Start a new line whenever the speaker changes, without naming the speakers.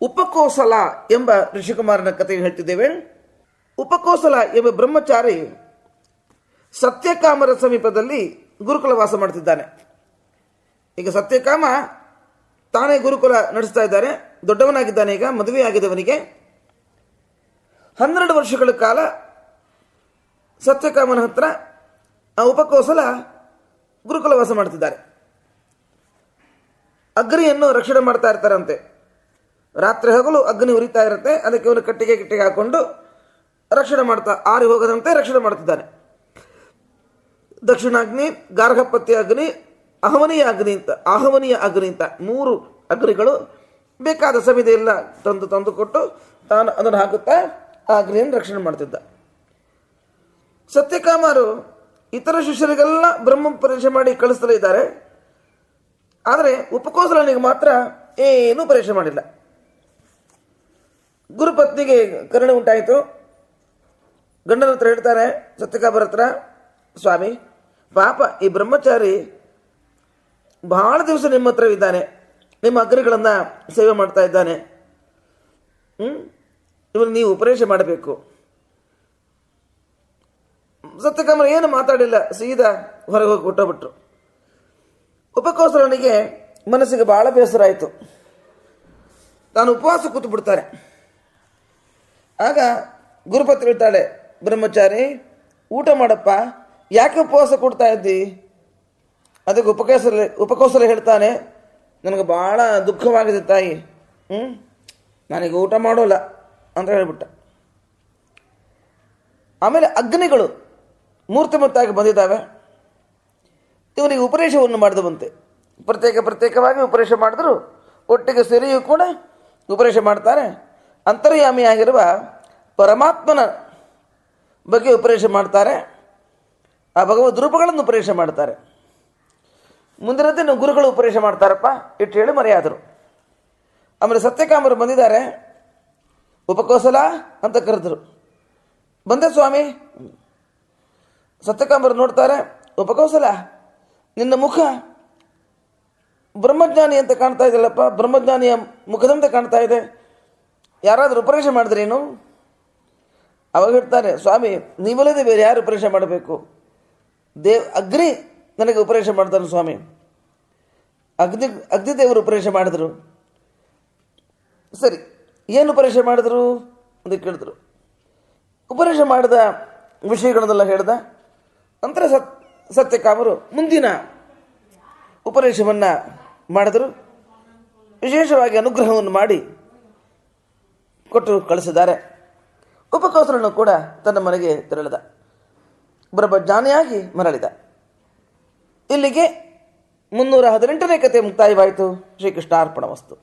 ಉಪಕೋಸಲ ಎಂಬ ಋಷಿಕುಮಾರನ ಕಥೆ ಹೇಳ್ತಿದ್ದೇವೆ. ಉಪಕೋಸಲ ಎಂಬ ಬ್ರಹ್ಮಚಾರಿ ಸತ್ಯಕಾಮರ ಸಮೀಪದಲ್ಲಿ ಗುರುಕುಲ ವಾಸ ಮಾಡ್ತಿದ್ದಾನೆ. ಈಗ ಸತ್ಯಕಾಮ ತಾನೇ ಗುರುಕುಲ ನಡೆಸ್ತಾ ಇದ್ದಾನೆ. ದೊಡ್ಡವನಾಗಿದ್ದಾನೆ, ಈಗ ಮದುವೆ ಆಗಿದ್ದವನಿಗೆ. 12 ವರ್ಷಗಳ ಕಾಲ ಸತ್ಯಕಾಮನ ಹತ್ರ ಆ ಉಪಕೋಸಲ ಗುರುಕುಲ ವಾಸ ಮಾಡ್ತಿದ್ದಾರೆ. ಅಗ್ನಿಯನ್ನು ರಕ್ಷಣೆ ಮಾಡ್ತಾ ಇರ್ತಾರಂತೆ. ರಾತ್ರಿ ಹಗಲು ಅಗ್ನಿ ಉರಿತಾ ಇರುತ್ತೆ. ಅದಕ್ಕೆ ಅವನು ಕಟ್ಟಿಗೆ ಹಾಕೊಂಡು ರಕ್ಷಣೆ ಮಾಡ್ತಾ, ಆರಿ ಹೋಗದಂತೆ ರಕ್ಷಣೆ ಮಾಡ್ತಿದ್ದಾನೆ. ದಕ್ಷಿಣಾಗ್ನಿ, ಗಾರ್ಹಪತ್ಯ ಅಗ್ನಿ, ಆಹವನೀಯ ಅಗ್ನಿ ಅಂತ 3 ಅಗ್ನಿಗಳು ಬೇಕಾದ ಸಮಯದೆಲ್ಲ ತಂದುಕೊಟ್ಟು ತಾನು ಅದನ್ನು ಹಾಕುತ್ತಾ ಆ ಅಗ್ನಿಯನ್ನು ರಕ್ಷಣೆ ಮಾಡ್ತಿದ್ದ. ಸತ್ಯಕಾಮರು ಇತರ ಶಿಷ್ಯರಿಗೆಲ್ಲ ಬ್ರಹ್ಮ ಪರೀಕ್ಷೆ ಮಾಡಿ ಕಳಿಸ್ತಲೇ ಇದ್ದಾರೆ. ಆದರೆ ಉಪಕೋಸಲನಿಗೆ ಮಾತ್ರ ಏನೂ ಪರೀಕ್ಷೆ ಮಾಡಿಲ್ಲ. ಗುರುಪತ್ನಿಗೆ ಕರುಣೆ ಉಂಟಾಯಿತು. ಗಂಡನ ಹತ್ರ ಹೇಳ್ತಾರೆ, ಸತ್ಯಕಾಮರ ಹತ್ರ, ಸ್ವಾಮಿ ಪಾಪ ಈ ಬ್ರಹ್ಮಚಾರಿ ಬಹಳ ದಿವಸ ನಿಮ್ಮ ಹತ್ರ ಇದ್ದಾನೆ, ನಿಮ್ಮ ಅಗ್ನಿಗಳನ್ನು ಸೇವೆ ಮಾಡ್ತಾ ಇದ್ದಾನೆ. ಇವನು ನೀವು ಪರೀಕ್ಷೆ ಮಾಡಬೇಕು. ಸತ್ಯಕಾಮರ ಏನು ಮಾತಾಡಿಲ್ಲ, ಸೀದಾ ಹೊರಗೆ ಹೋಗಿ ಹೊಟ್ಟೋಗ್ಬಿಟ್ರು. ಉಪಕೋಸಲನಿಗೆ ಮನಸ್ಸಿಗೆ ಬಹಳ ಬೇಸರ ಆಯಿತು. ತಾನು ಉಪವಾಸ ಕೂತು ಬಿಡ್ತಾನೆ. ಆಗ ಗುರುಪತ್ನಿ ಹೇಳ್ತಾಳೆ, ಬ್ರಹ್ಮಚಾರಿ ಊಟ ಮಾಡಪ್ಪ, ಯಾಕೆ ಉಪವಾಸ ಕೊಡ್ತಾ ಇದ್ದಿ? ಅದಕ್ಕೆ ಉಪಕೋಸಲ ಹೇಳ್ತಾನೆ, ನನಗೆ ಭಾಳ ದುಃಖವಾಗಿದೆ ತಾಯಿ, ನನಗೆ ಊಟ ಮಾಡೋಲ್ಲ ಅಂತ ಹೇಳಿಬಿಟ್ಟ. ಆಮೇಲೆ ಅಗ್ನಿಗಳು ಮೂರ್ತಿಮತ್ತಾಗಿ ಬಂದಿದ್ದಾವೆ. ಇವನಿಗೆ ಉಪದೇಶವನ್ನು ಮಾಡಿದವಂತೆ. ಪ್ರತ್ಯೇಕವಾಗಿ ಉಪದೇಶ ಮಾಡಿದ್ರು, ಒಟ್ಟಿಗೆ ಸೇರಿಯೂ ಕೂಡ ಉಪದೇಶ ಮಾಡ್ತಾರೆ. ಅಂತರ್ಯಾಮಿಯಾಗಿರುವ ಪರಮಾತ್ಮನ ಬಗ್ಗೆ ಉಪದೇಶ ಮಾಡ್ತಾರೆ. ಆ ಭಗವದ್ ರೂಪಗಳನ್ನು ಉಪದೇಶ ಮಾಡ್ತಾರೆ. ಮುಂದಿನದನ್ನು ಗುರುಗಳು ಉಪದೇಶ ಮಾಡ್ತಾರಪ್ಪ ಇಟ್ಟು ಹೇಳಿ ಮರೆಯಾದರು. ಆಮೇಲೆ ಸತ್ಯಕಾಮರು ಬಂದಿದ್ದಾರೆ. ಉಪಕೋಸಲ ಅಂತ ಕರೆದರು. ಬಂದೆ ಸ್ವಾಮಿ. ಸತ್ಯಕಾಮರು ನೋಡ್ತಾರೆ, ಉಪಕೋಸಲ ನಿನ್ನ ಮುಖ ಬ್ರಹ್ಮಜ್ಞಾನಿ ಅಂತ ಕಾಣ್ತಾ ಇದೆಯಲ್ಲಪ್ಪ, ಬ್ರಹ್ಮಜ್ಞಾನಿಯ ಮುಖದಂತೆ ಕಾಣ್ತಾ ಇದೆ, ಯಾರಾದರೂ ಉಪದೇಶ ಮಾಡಿದ್ರೇನು? ಅವಾಗ ಹೇಳ್ತಾರೆ, ಸ್ವಾಮಿ ನೀವಲ್ಲದೆ ಬೇರೆ ಯಾರು ಉಪದೇಶ ಮಾಡಬೇಕು? ಅಗ್ನಿ ನನಗೆ ಉಪದೇಶ ಮಾಡ್ತಾನೆ ಸ್ವಾಮಿ. ಅಗ್ನಿದೇವರು ಉಪದೇಶ ಮಾಡಿದ್ರು. ಸರಿ, ಏನು ಉಪದೇಶ ಮಾಡಿದ್ರು ಅಂತ ಕೇಳಿದ್ರು. ಉಪದೇಶ ಮಾಡಿದ ವಿಷಯಗಳನ್ನೆಲ್ಲ ಹೇಳ್ದ. ನಂತರ ಸತ್ಯಕಾಮರು ಮುಂದಿನ ಉಪದೇಶವನ್ನು ಮಾಡಿದರು. ವಿಶೇಷವಾಗಿ ಅನುಗ್ರಹವನ್ನು ಮಾಡಿ ಕೊಟ್ಟು ಕಳಿಸಿದ್ದಾರೆ. ಉಪಕೋಸಲನು ಕೂಡ ತನ್ನ ಮನೆಗೆ ತೆರಳಿದ, ಬ್ರಹ್ಮಜ್ಞಾನಿಯಾಗಿ ಮರಳಿದ. ಇಲ್ಲಿಗೆ 318ನೇ ಕಥೆ ಮುಕ್ತಾಯವಾಯಿತು. ಶ್ರೀಕೃಷ್ಣಾರ್ಪಣಮಸ್ತು.